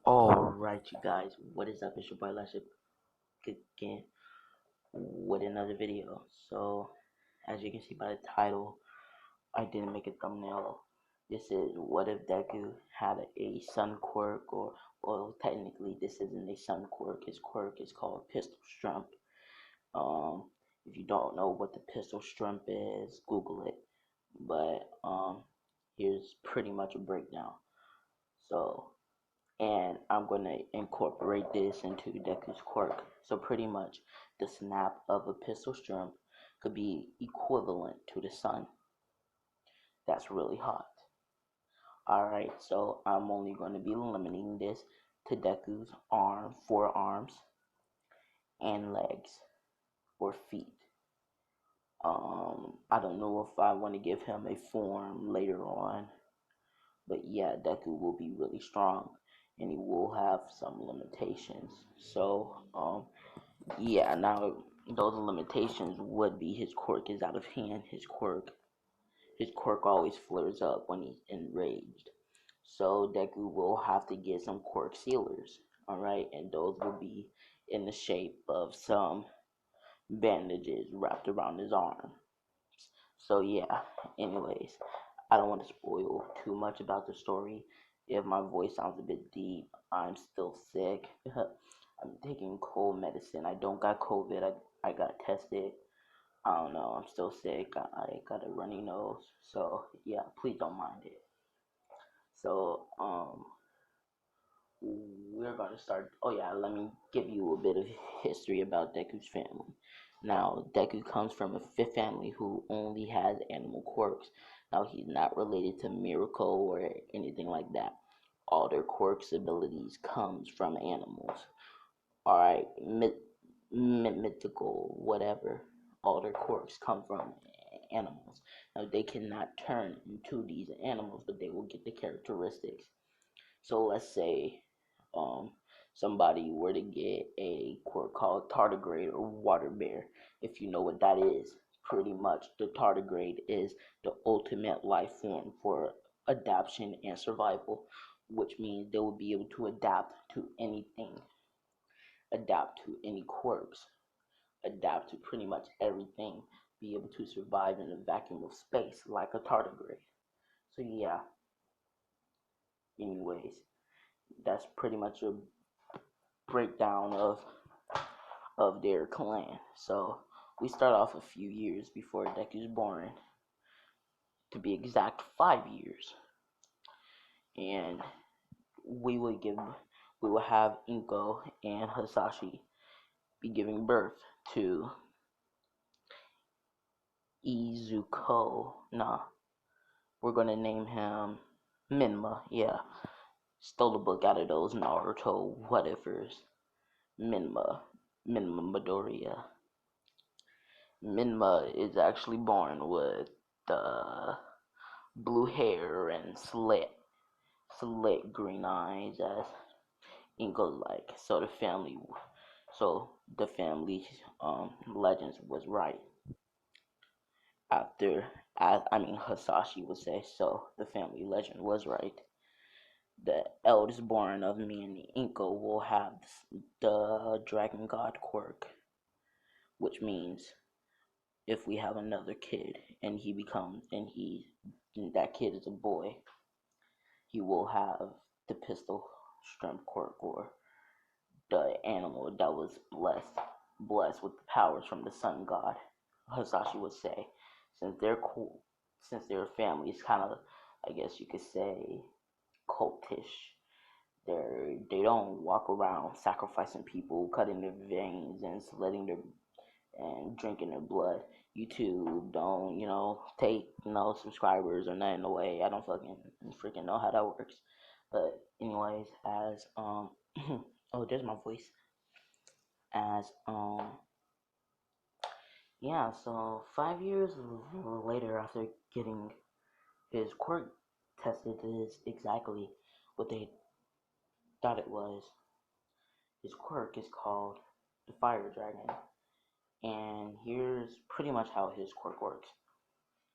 Alright, you guys, what is up? It's your boy Lasha again with another video. So, as you can see by the title, I didn't make a thumbnail. This is what if Deku had a sun quirk, or, well, technically, this isn't a sun quirk. His quirk is called Pistol Strump. If you don't know what the Pistol Strump is, Google it. But, here's pretty much a breakdown. So, and I'm going to incorporate this into Deku's quirk. So pretty much the snap of a pistol strum could be equivalent to the sun. That's really hot. Alright, so I'm only going to be limiting this to Deku's forearms, and legs or feet. I don't know if I want to give him a form later on, but yeah, Deku will be really strong and he will have some limitations. So, yeah, now those limitations would be his quirk is out of hand. His quirk always flares up when he's enraged. So Deku will have to get some quirk sealers, alright, and those will be in the shape of some bandages wrapped around his arm. So yeah, anyways, I don't want to spoil too much about the story. If my voice sounds a bit deep, I'm still sick. I'm taking cold medicine. I don't got COVID. I got tested. I don't know. I'm still sick. I got a runny nose. So yeah, please don't mind it. So we're gonna start. Oh yeah, let me give you a bit of history about Deku's family. Now, Deku comes from a fifth family who only has animal quirks. Now, he's not related to Miracle or anything like that. All their quirks abilities comes from animals. All right, mythical, whatever. All their quirks come from animals. Now, they cannot turn into these animals, but they will get the characteristics. So let's say um, somebody were to get a quirk called tardigrade or water bear. If you know what that is, pretty much the tardigrade is the ultimate life form for adaptation and survival, which means they will be able to adapt to anything, adapt to any quirks, adapt to pretty much everything, be able to survive in a vacuum of space like a tardigrade. So yeah, anyways, that's pretty much a breakdown of their clan. So we start off a few years before Deku's born, to be exact, 5 years, and we will give we will have Inko and Hasashi be giving birth to Izuko. Nah, we're gonna name him Minma. Yeah, stole the book out of those Naruto whatevers. Minma, Minma Midoriya. Minma is actually born with blue hair and slit green eyes, as Inko like. So the family legends was right. After, Hasashi would say, so the family legend was right. The eldest born of me and Inko will have the Dragon God quirk, which means if we have another kid and that kid is a boy, he will have the pistol strength quirk, or the animal that was blessed with the powers from the sun god. Hasashi would say, since they're cool, since their family is kind of, I guess you could say, cultish. They don't walk around sacrificing people, cutting their veins, and slitting their and drinking their blood. YouTube don't, take no subscribers or nothing away. I don't fucking freaking know how that works. But anyways, as oh, there's my voice. As yeah, so 5 years later, after getting his quirk tested, is exactly what they thought it was. His quirk is called the Fire Dragon, and here's pretty much how his quirk works.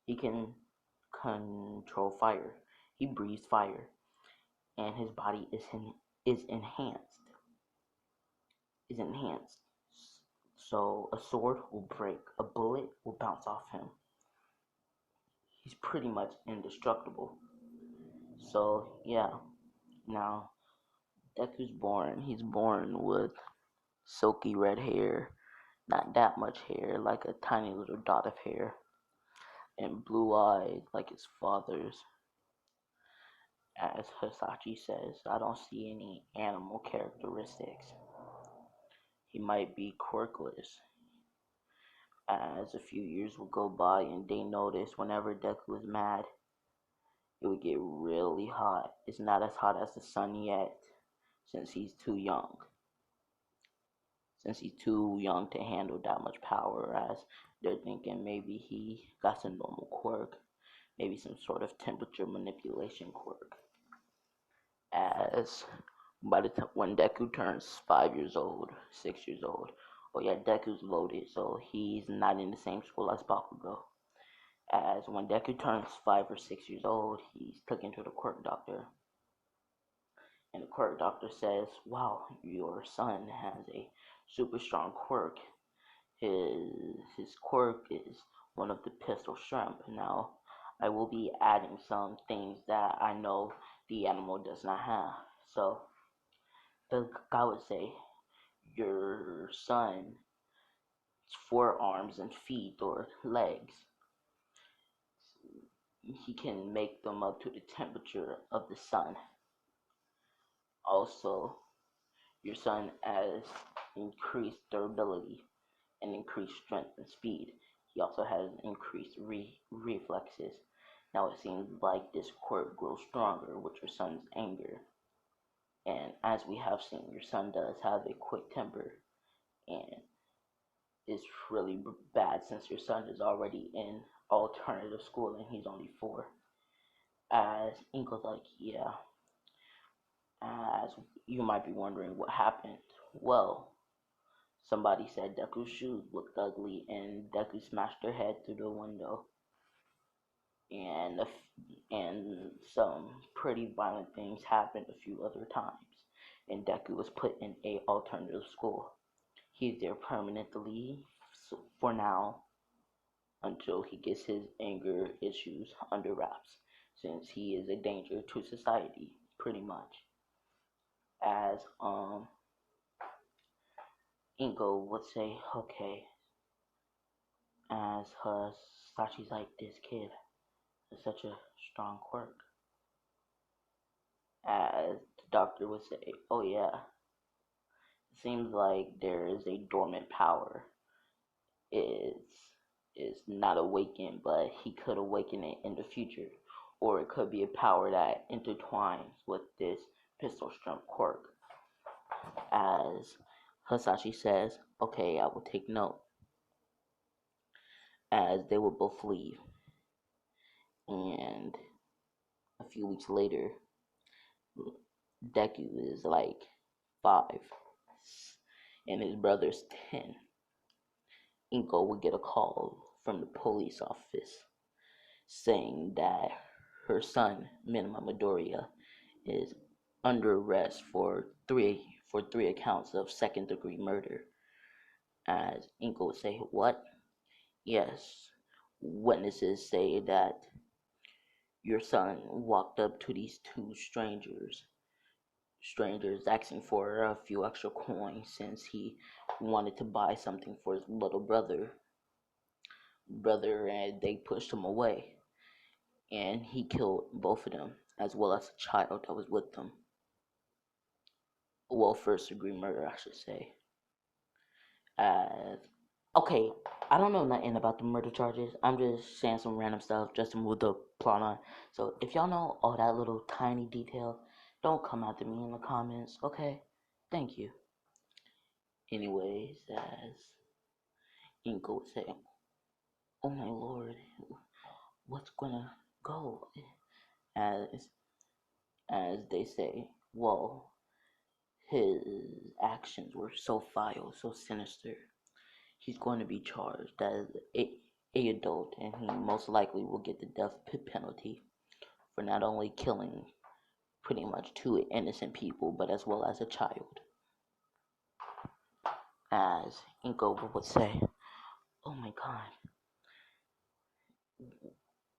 He can control fire. He breathes fire, and his body is is enhanced. Is enhanced. So a sword will break, a bullet will bounce off him. He's pretty much indestructible. So yeah, now Deku's born. He's born with silky red hair, not that much hair, like a tiny little dot of hair, and blue eyes like his father's. As Hisashi says, I don't see any animal characteristics. He might be quirkless. As a few years would go by and they notice whenever Deku is mad, it would get really hot. It's not as hot as the sun yet, since he's too young. Since he's too young to handle that much power, as they're thinking maybe he got some normal quirk, maybe some sort of temperature manipulation quirk. As by the time when Deku turns 5 years old, 6 years old, oh yeah, Deku's loaded, so he's not in the same school as Bakugo. As when Deku turns 5 or 6 years old, he's taken to the quirk doctor, and the quirk doctor says, "Wow, your son has a super strong quirk. His quirk is one of the pistol shrimp. Now, I will be adding some things that I know the animal does not have." So the guy would say, "Your son's forearms and feet or legs, he can make them up to the temperature of the sun. Also, your son has increased durability and increased strength and speed. He also has increased reflexes. Now it seems like this quirk grows stronger with your son's anger. And as we have seen, your son does have a quick temper, and it's really bad since your son is already in alternative school and he's only 4." As Inko's like, yeah, as you might be wondering what happened. Well, somebody said Deku's shoes looked ugly, and Deku smashed their head through the window. And and some pretty violent things happened a few other times, and Deku was put in a alternative school. He's there permanently for now until he gets his anger issues under wraps, since he is a danger to society, pretty much. As Inko would say, okay, as Sashi's like, this kid has such a strong quirk. As the doctor would say, oh yeah, it seems like there is a dormant power. It's not awakened, but he could awaken it in the future. Or it could be a power that intertwines with this pistol shrimp quirk. As Hasashi says, okay, I will take note. As they will both leave. And a few weeks later, Deku is like 5 and his brother's 10. Inko would get a call from the police office saying that her son, Minima Midoriya, is under arrest for three accounts of second-degree murder. As Inko would say, what? Yes, witnesses say that your son walked up to these two strangers asking for a few extra coins since he wanted to buy something for his little brother, and they pushed him away, and he killed both of them as well as a child that was with them. Well, first degree murder, I should say. As okay, I don't know nothing about the murder charges. I'm just saying some random stuff just to move the plot on. So if y'all know all that little tiny detail, don't come after me in the comments, okay? Thank you. Anyways, as Inko would say, oh my lord, what's gonna go? As as they say, well, his actions were so vile, so sinister. He's going to be charged as a adult, and he most likely will get the death penalty for not only killing pretty much two innocent people, but as well as a child. As Inko would say, "Oh my God,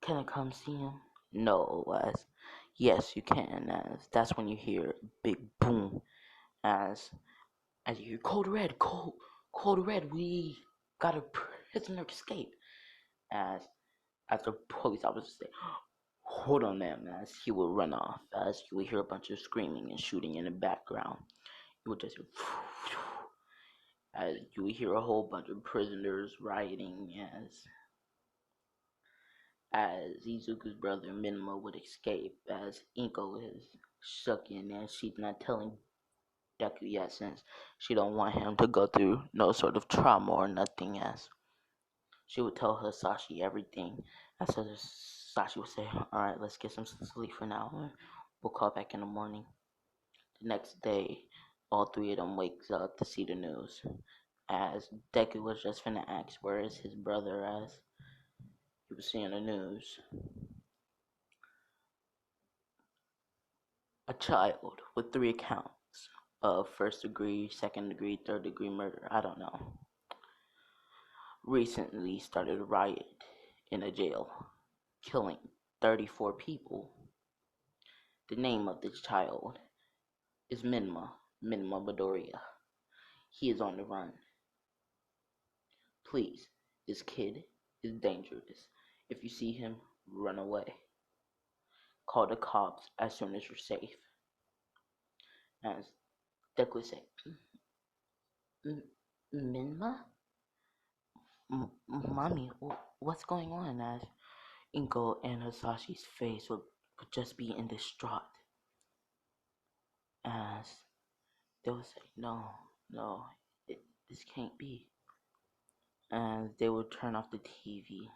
can I come see him?" No, as yes you can. As that's when you hear a big boom. As you hear code red, we got a prisoner escape. As the police officer say, "Hold on, man," as he will run off. As you will hear a bunch of screaming and shooting in the background. You will just hear, as you will hear a whole bunch of prisoners rioting as Izuku's brother Minima would escape, as Inko is shook in and she's not telling Deku yet since she don't want him to go through no sort of trauma or nothing, as she would tell Hisashi everything. As Hisashi would say, "Alright, let's get some sleep for now. We'll call back in the morning." The next day, all three of them wakes up to see the news. As Deku was just finna ask where is his brother, as he was seeing the news. A child with 3 accounts of first degree, second degree, third degree murder, I don't know, recently started a riot in a jail, killing 34 people. The name of this child is Minma Midoriya. He is on the run. Please, this kid is dangerous. If you see him, run away. Call the cops as soon as you're safe. As Deku said, Minma? Mommy, what's going on? As Inko and Hisashi's face would just be in distraught. As they would say, no, this can't be. And they would turn off the TV.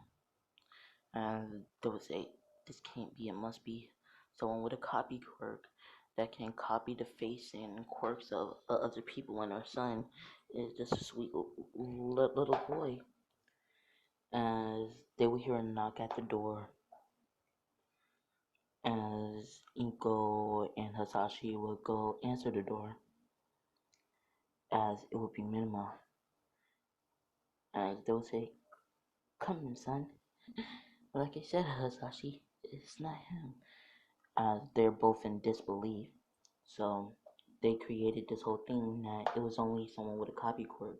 And they would say, this can't be, it must be someone with a copy quirk that can copy the face and quirks of other people, and our son is just a sweet little boy. As they would hear a knock at the door, as Inko and Hisashi would go answer the door, as it would be Minima, as they would say, "Come in, son." But like I said, Hisashi, it's not him. As they're both in disbelief, so they created this whole thing that it was only someone with a copy quirk,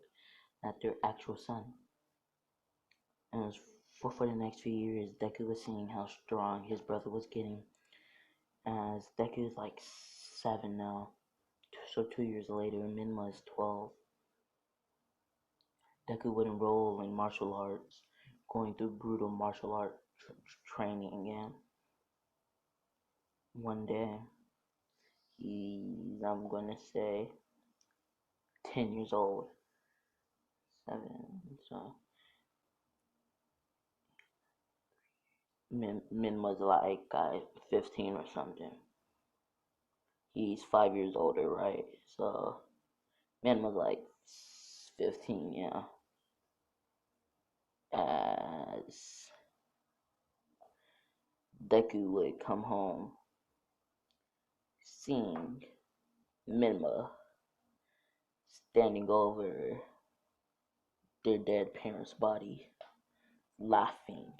not their actual son. And for the next few years, Deku was seeing how strong his brother was getting. As Deku is like 7 now, so 2 years later, Minma is 12. Deku would enroll in martial arts, going through brutal martial art training again. One day, he's, I'm gonna say, 10 years old. 7, so Min was like 15 or something. He's 5 years older, right? So Min was like 15, yeah. As Deku would come home, seeing Minma standing over their dead parent's body, laughing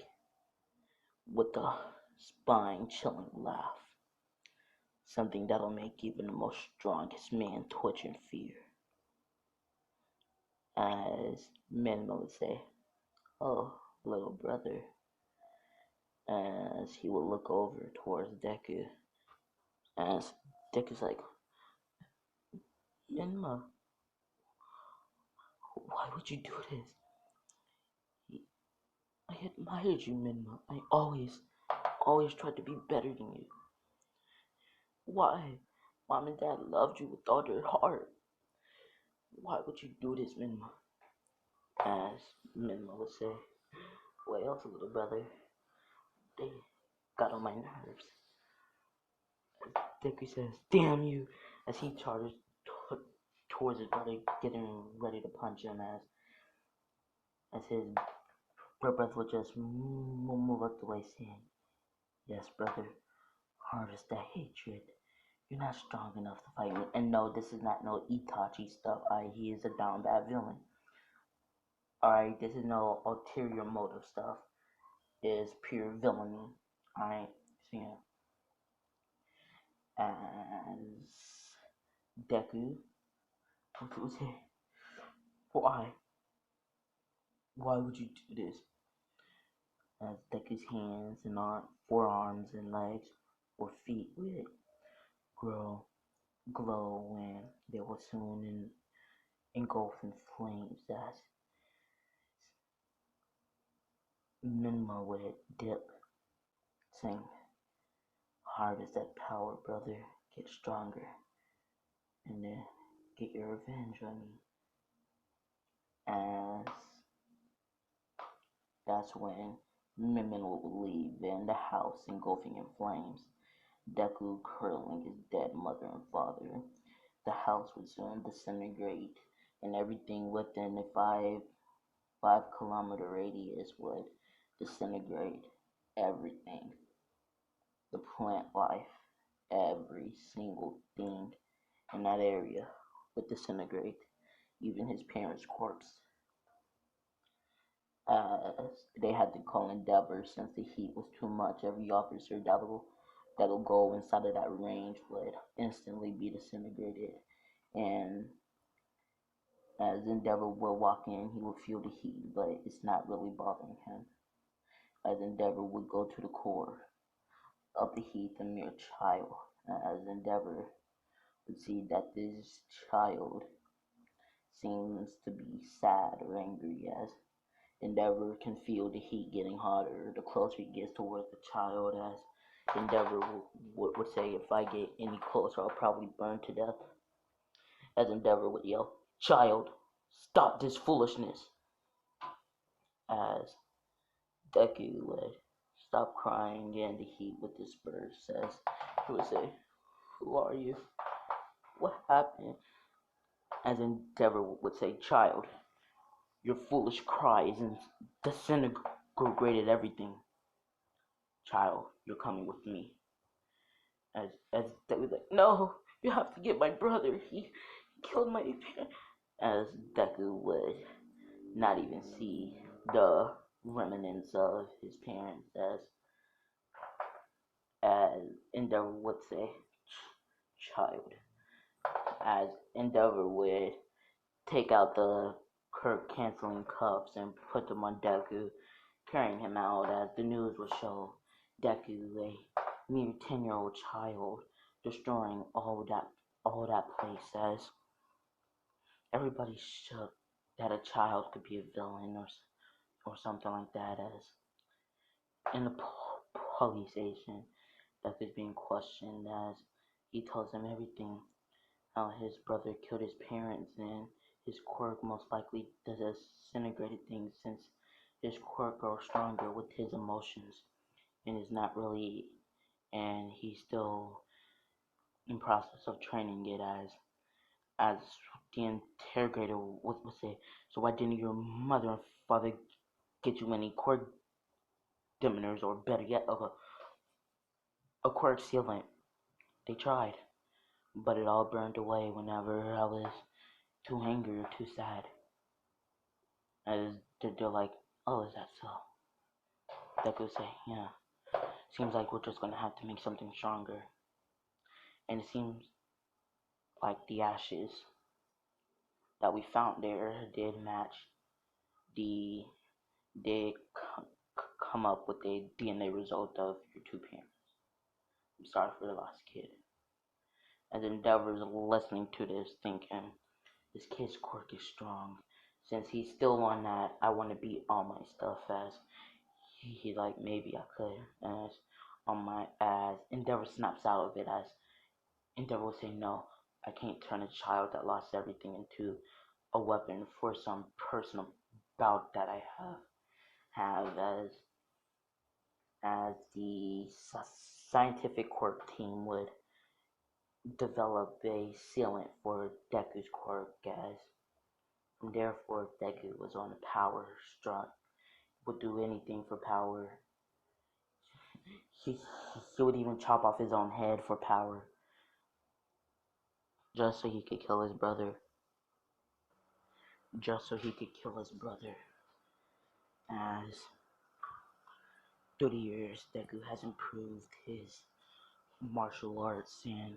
with a spine-chilling laugh. Something that'll make even the most strongest man twitch in fear. As Minma would say, "Oh, little brother," as he will look over towards Deku. As Deku's like, "Minma, why would you do this? I admired you, Minma. I always tried to be better than you. Why? Mom and Dad loved you with all their heart. Why would you do this, Minma?" As Minma would say, "Well, little brother, they got on my nerves." Deku says, "Damn you," as he charges towards his brother, getting ready to punch him, as his brother would just move up the way, saying, "Yes, brother, harvest that hatred. You're not strong enough to fight me. And no, this is not no Itachi stuff. He is a down bad villain. Alright, this is no ulterior motive stuff. It's pure villainy. Alright, so yeah. As Deku, why? Why would you do this? As Deku's hands and forearms and legs or feet would glow when they were soon engulfed in flames as Minma would dip, saying, harvest that power, brother, get stronger, and then get your revenge on me. As that's when Minma would leave in the house engulfing in flames, Deku curling his dead mother and father. The house would soon disintegrate, and everything within a 5 kilometer radius would disintegrate. Everything, the plant life, every single thing in that area would disintegrate, even his parents' corpse. They had to call Endeavor since the heat was too much. Every officer that'll go inside of that range would instantly be disintegrated. And as Endeavor will walk in, he will feel the heat, but it's not really bothering him. As Endeavor would go to the core of the heat, the mere child, as Endeavor would see that this child seems to be sad or angry, as Endeavor can feel the heat getting hotter the closer he gets towards the child, as Endeavor would say, if I get any closer, I'll probably burn to death. As Endeavor would yell, child, stop this foolishness. As Deku would stop crying and the heat would disperse, as he would say, who are you? What happened? As Endeavor would say, child, your foolish cries and disintegrated everything. Child, you're coming with me. As Deku like, no, you have to get my brother. He killed my parents. As Deku would not even see the remnants of his parents, as Endeavor would say, child. As Endeavor would take out the Kirk canceling cuffs and put them on Deku, carrying him out as the news would show Deku, a mere 10-year-old child, destroying all that place, as everybody shook that a child could be a villain or something like that, as in the police station Deku's being questioned as he tells him everything, how his brother killed his parents and his quirk most likely disintegrated things since his quirk grows stronger with his emotions and is not really, and he's still in process of training it, as the interrogator would say, so why didn't your mother and father get you any quirk diminers, or better yet, a quirk sealant? They tried, but it all burned away whenever I was too angry or too sad. As they're like, oh, is that so? Deku say, yeah, seems like we're just gonna have to make something stronger. And it seems like the ashes that we found there did match the did come up with a DNA result of your two parents. I'm sorry for the lost kid. As Endeavor's listening to this, thinking this kid's quirk is strong. Since he's still on that, I want to beat all my stuff, as he like, maybe I could. As on my, as Endeavor snaps out of it, as Endeavor will say, no, I can't turn a child that lost everything into a weapon for some personal bout that I have, as the scientific quirk team would develop a sealant for Deku's quirk, as and therefore Deku was on a power struck, would do anything for power. He would even chop off his own head for power. just so he could kill his brother. Just so he could kill his brother. As through the years, Deku has improved his martial arts and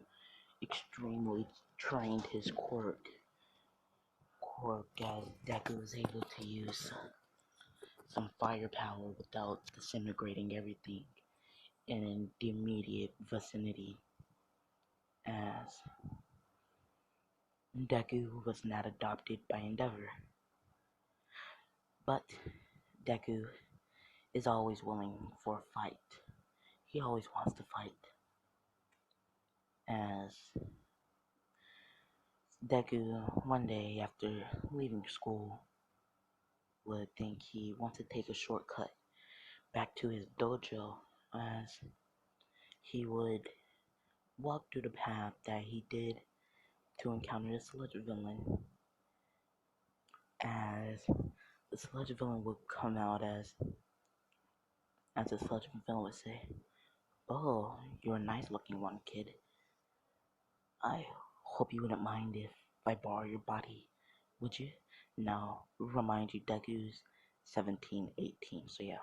extremely trained his quirk as Deku is able to use some firepower without disintegrating everything in the immediate vicinity, as Deku was not adopted by Endeavor. But Deku is always willing for a fight. He always wants to fight. As Deku, one day after leaving school, would think he wants to take a shortcut back to his dojo, as he would walk through the path that he did to encounter the sludge villain, as the sludge villain would come out as the sludge villain would say, "Oh, you're a nice looking one, kid. I hope you wouldn't mind if I borrow your body, would you?" Now, remind you, Deku's 17, 18, so yeah.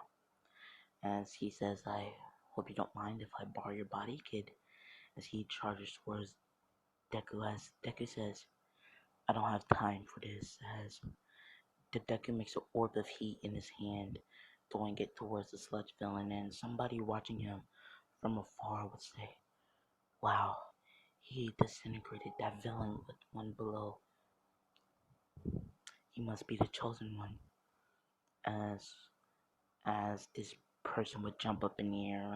As he says, "I hope you don't mind if I borrow your body, kid," as he charges towards Deku, as Deku says, "I don't have time for this," as the Deku makes an orb of heat in his hand, throwing it towards the sludge villain, and somebody watching him from afar would say, "Wow, he disintegrated that villain with one blow. He must be the chosen one." As this person would jump up in the air,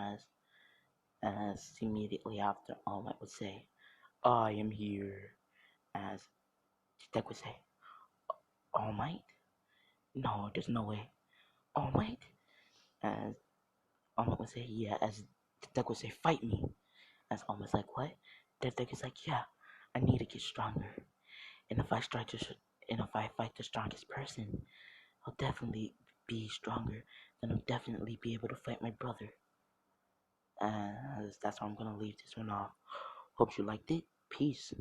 as immediately after All Might would say, "I am here." As Deku would say, "All Might? No, there's no way. All Might?" As All Might would say, "Yeah." As Deku would say, "Fight me." As All Might's like, "What?" Deku's like, "Yeah, I need to get stronger. And if I fight the strongest person, I'll definitely be stronger. Then I'll definitely be able to fight my brother." That's how I'm gonna leave this one off. Hope you liked it. Peace.